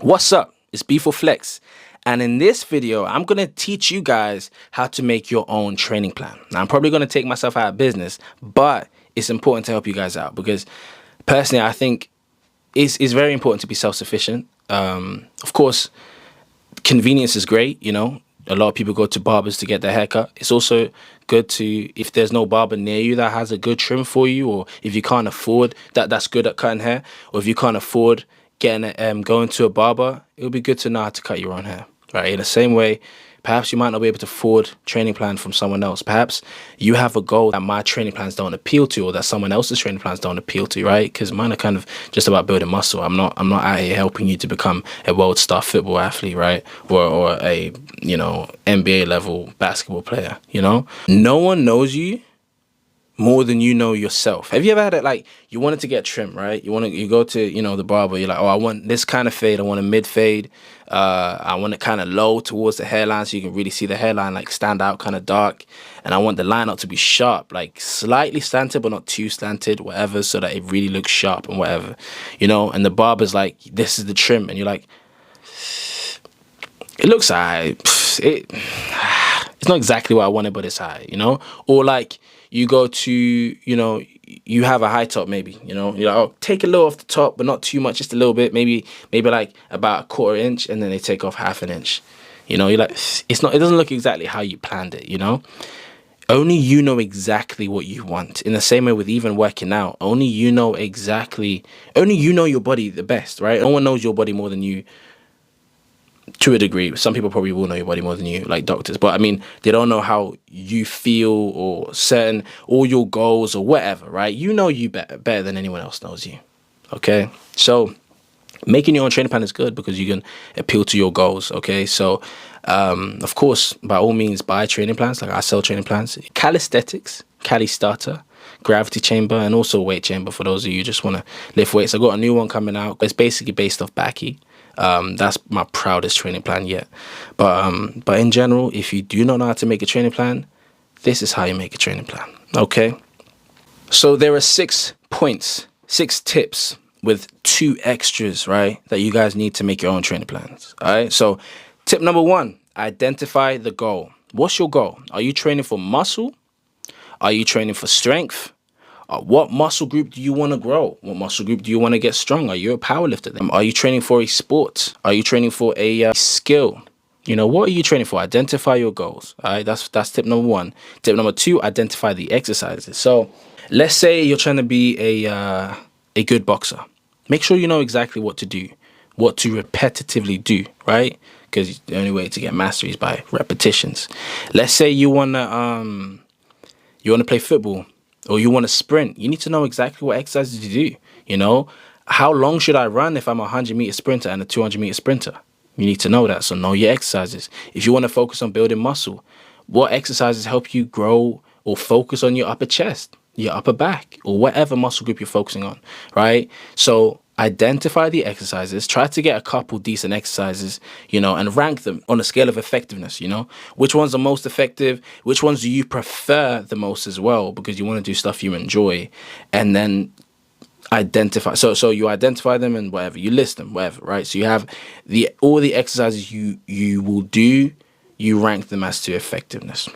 What's up? It's B4Flex, and in this video I'm going to teach you guys how to make your own training plan. Now I'm probably going to take myself out of business, but it's important to help you guys out because personally I think it's very important to be self-sufficient. Of course, convenience is great, you know. A lot of people go to barbers to get their haircut. It's also good to, if there's no barber near you that has a good trim for you, or if you can't afford that's good at cutting hair, or if you can't afford going to a barber, it would be good to know how to cut your own hair, right? In the same way, perhaps you might not be able to afford training plan from someone else. Perhaps you have a goal that my training plans don't appeal to, or that someone else's training plans don't appeal to, right? Because mine are kind of just about building muscle. I'm not out here helping you to become a world star football athlete, right? Or a, you know, NBA level basketball player, you know? No one knows you more than you know yourself. Have you ever had it, like, you wanted to get trimmed, right? You go to, you know, the barber, you're like, oh, I want this kind of fade, I want a mid fade, I want it kind of low towards the hairline so you can really see the hairline like stand out, kind of dark, and I want the line up to be sharp, like slightly slanted but not too slanted, whatever, so that it really looks sharp and whatever, you know. And the barber's like, this is the trim, and you're like, it looks alright, it's not exactly what I wanted, but it's high, you know. Or like you go to, you know, you have a high top, maybe, you know, you're like, oh, take a little off the top, but not too much, just a little bit, maybe like about a quarter inch, and then they take off half an inch, you know. You're like, it doesn't look exactly how you planned it, you know. Only you know exactly what you want. In the same way with even working out, only you know your body the best, right? No one knows your body more than you. To a degree, some people probably will know your body more than you, like doctors, but I mean, they don't know how you feel or all your goals or whatever, right? You know you better than anyone else knows you, okay? So making your own training plan is good because you can appeal to your goals, okay? So of course, by all means, buy training plans. Like I sell training plans. Calisthenics, Cali Starter, gravity chamber, and also weight chamber for those of you who just want to lift weights. I got a new one coming out. It's basically based off Backy. That's my proudest training plan yet. But in general, if you do not know how to make a training plan, this is how you make a training plan, okay? So there are 6 points, 6 tips with 2 extras, right, that you guys need to make your own training plans, all right? So tip number 1, identify the goal. What's your goal? Are you training for muscle? Are you training for strength? What muscle group do you want to grow? What muscle group do you want to get strong? Are you a powerlifter? Are you training for a sport? Are you training for a skill? You know, what are you training for? Identify your goals. All right, that's tip number 1. Tip number 2, identify the exercises. So let's say you're trying to be a good boxer. Make sure you know exactly what to do, what to repetitively do, right? Because the only way to get mastery is by repetitions. Let's say you wanna play football, or you want to sprint. You need to know exactly what exercises to do. You know, how long should I run if I'm a 100-meter sprinter and a 200-meter sprinter? You need to know that. So know your exercises. If you want to focus on building muscle, what exercises help you grow or focus on your upper chest, your upper back, or whatever muscle group you're focusing on, right? So identify the exercises, try to get a couple decent exercises, you know, and rank them on a scale of effectiveness, you know, which ones are most effective, which ones do you prefer the most as well, because you want to do stuff you enjoy, and then identify. So you identify them and whatever, you list them, whatever, right? So you have all the exercises you will do, you rank them as to effectiveness.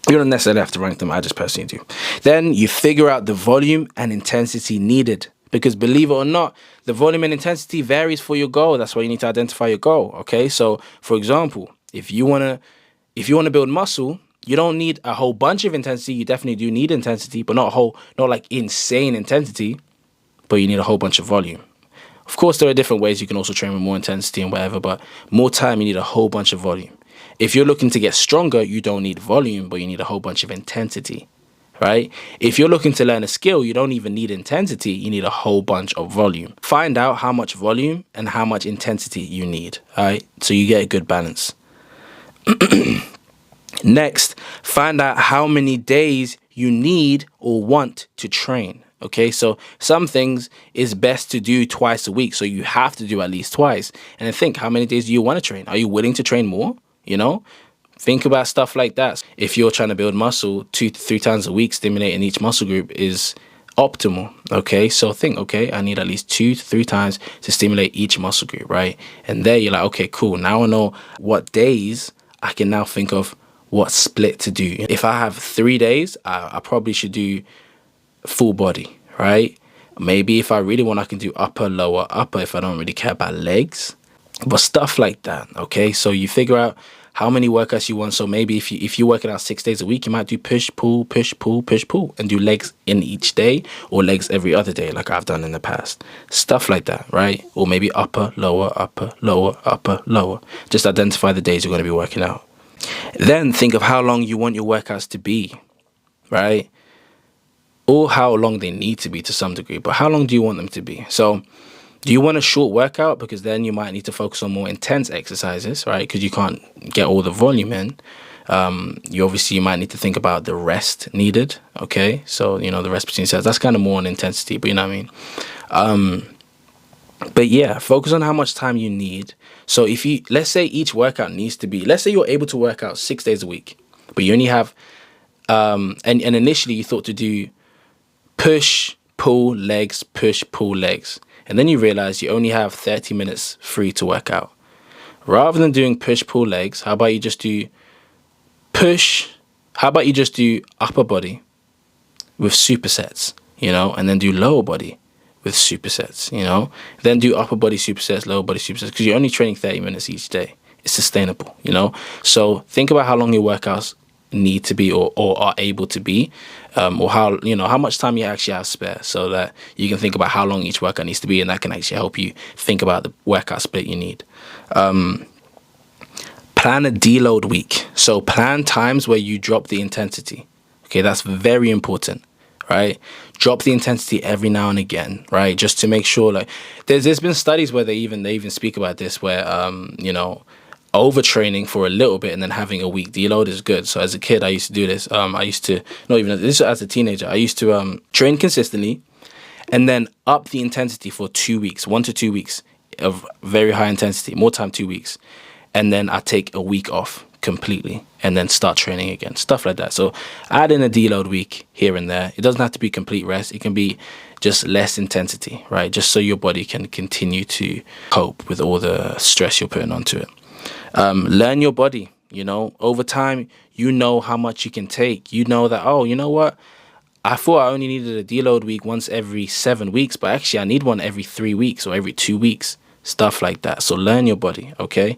You don't necessarily have to rank them, I just personally do. Then you figure out the volume and intensity needed. Because believe it or not, the volume and intensity varies for your goal. That's why you need to identify your goal, okay? So, for example, if you want to build muscle, you don't need a whole bunch of intensity. You definitely do need intensity, but not like insane intensity, but you need a whole bunch of volume. Of course, there are different ways you can also train with more intensity and whatever, but more time, you need a whole bunch of volume. If you're looking to get stronger, you don't need volume, but you need a whole bunch of intensity. Right? If you're looking to learn a skill, you don't even need intensity, you need a whole bunch of volume. Find out how much volume and how much intensity you need, all right? So you get a good balance. Next, find out how many days you need or want to train, okay? So some things is best to do twice a week, so you have to do at least twice. And then think, how many days do you want to train? Are you willing to train more, you know? Think about stuff like that. If you're trying to build muscle 2 to 3 times a week, stimulating each muscle group is optimal. Okay, so think, okay, I need at least 2 to 3 times to stimulate each muscle group, right? And there you're like, okay, cool, now I know what days I can now think of what split to do. If I have 3 days, I probably should do full body, right? Maybe if I really want, I can do upper, lower, upper if I don't really care about legs, but stuff like that. Okay, so you figure out how many workouts you want. So maybe if you're working out 6 days a week, you might do push, pull, push, pull, push, pull, and do legs in each day, or legs every other day, like I've done in the past. Stuff like that, right? Or maybe upper, lower, upper, lower, upper, lower. Just identify the days you're going to be working out. Then think of how long you want your workouts to be, right? Or how long they need to be to some degree, but how long do you want them to be? So do you want a short workout? Because then you might need to focus on more intense exercises, right? Because you can't get all the volume in. You might need to think about the rest needed, okay? So, the rest between sets, that's kind of more on intensity, but you know what I mean? But yeah, focus on how much time you need. So let's say each workout needs to be, let's say you're able to work out 6 days a week, but you only have, and initially you thought to do push, pull, legs, push, pull, legs. And then you realize you only have 30 minutes free to work out. Rather than doing push, pull, legs, how about you just do push? How about you just do upper body with supersets, and then do lower body with supersets, Then do upper body supersets, lower body supersets, because you're only training 30 minutes each day. It's sustainable, So think about how long your workouts need to be or are able to be, or how much time you actually have spare, so that you can think about how long each workout needs to be, and that can actually help you think about the workout split you need. Plan a deload week. So plan times where you drop the intensity. Okay, that's very important, right? Drop the intensity every now and again, right? Just to make sure, like, there's been studies where they even speak about this, where overtraining for a little bit and then having a week deload is good. So as a kid, I used to do this. As a teenager, I used to train consistently and then up the intensity for 2 weeks, 1 to 2 weeks of very high intensity, more time, 2 weeks. And then I take a week off completely and then start training again, stuff like that. So add in a deload week here and there. It doesn't have to be complete rest. It can be just less intensity, right? Just so your body can continue to cope with all the stress you're putting onto it. Learn your body, over time, how much you can take. You know that, oh, you know what? I thought I only needed a deload week once every 7 weeks, but actually I need one every 3 weeks or every 2 weeks, stuff like that. So learn your body, okay?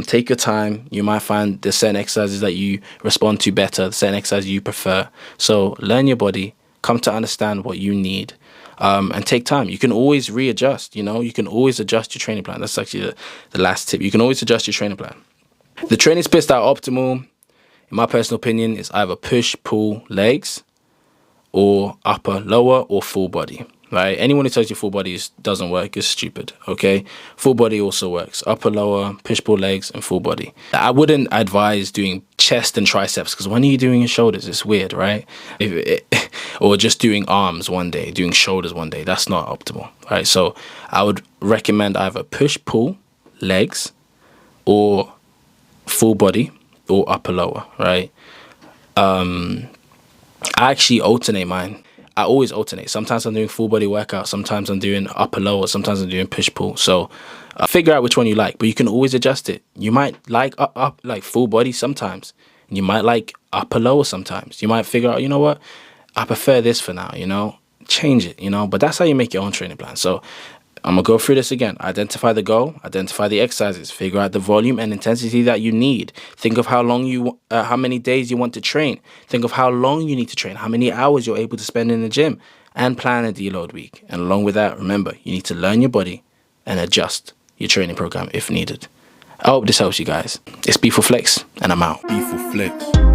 Take your time. You might find there's certain exercises that you respond to better, certain exercises you prefer. So learn your body, come to understand what you need. And take time. You can always readjust, you can always adjust your training plan. That's actually the last tip. You can always adjust your training plan. The training splits that are optimal, in my personal opinion, is either push, pull, legs, or upper, lower, or full body, right? Anyone who tells you full body doesn't work is stupid, okay? Full body also works. Upper, lower, push, pull, legs, and full body. I wouldn't advise doing chest and triceps, because when are you doing your shoulders? It's weird, right? Or just doing arms one day, doing shoulders one day. That's not optimal, right? So I would recommend either push, pull, legs, or full body, or upper, lower, right? I actually alternate mine. I always alternate. Sometimes I'm doing full body workout. Sometimes I'm doing upper, lower. Sometimes I'm doing push, pull. So figure out which one you like, but you can always adjust it. You might like like full body sometimes. And you might like upper, lower sometimes. You might figure out, you know what? I prefer this for now, change it, but that's how you make your own training plan. So I'm going to go through this again. Identify the goal, identify the exercises, figure out the volume and intensity that you need. Think of how many days you want to train. Think of how long you need to train, how many hours you're able to spend in the gym, and plan a deload week. And along with that, remember, you need to learn your body and adjust your training program if needed. I hope this helps you guys. It's B for Flex, and I'm out. B for Flex.